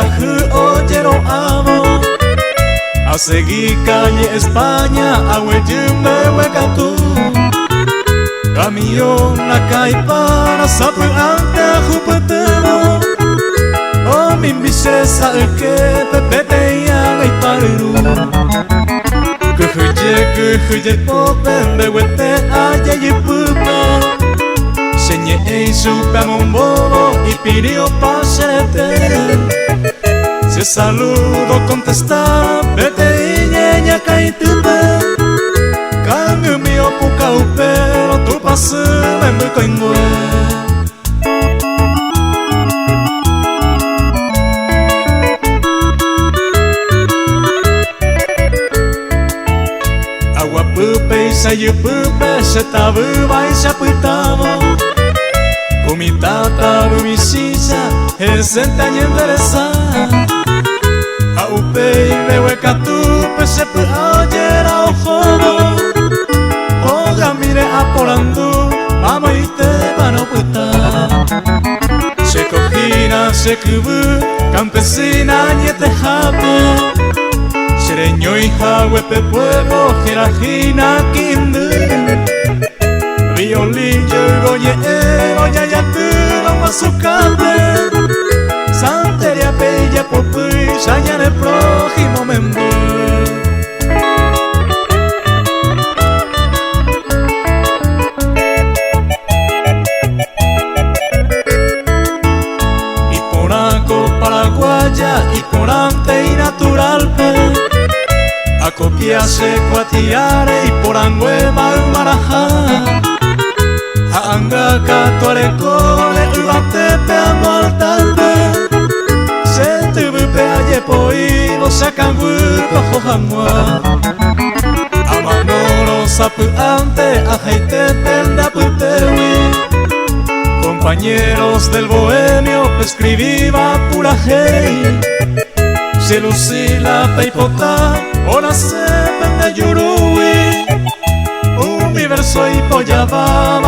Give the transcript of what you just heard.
Ahu oyero amo a seguir calle España a huellume huecatú camión la cae para sapu ante a jupetero o mi bicesa el que pepete ya y paru que pope me huete aya y pupa señe e supe un bobo y pidió pasete se saludo contesta vete y ñeña caitupe cambio mío puca pero tu paso me muy coingue agua pupe y sayu pupe se tabu vai se aputavo Kumitata bumisisa esenta nyenderesa Aupei mewekatu pesepu ajera ojobo Oga mire apolandu mama ite manoputa Se cojina se kubu campesina niete jape Sereño y jahuepe pueblo jerajina kindu Violín yo goñero ya ya tu no masucate Santeria bella popui ya ya el prójimo me Y por aco paraguaya y por ante y natural a copiarse cuatiare y por angue malmarajá Anga katuare kole uatepe amortalpe Se tubupe aye poi bosakan wupa johamwa Amanoro sapu ante ajeite penda putewi Compañeros del bohemio escribiva pura hey Se lucila peipota ora se pende yurui Un mi verso y pollaba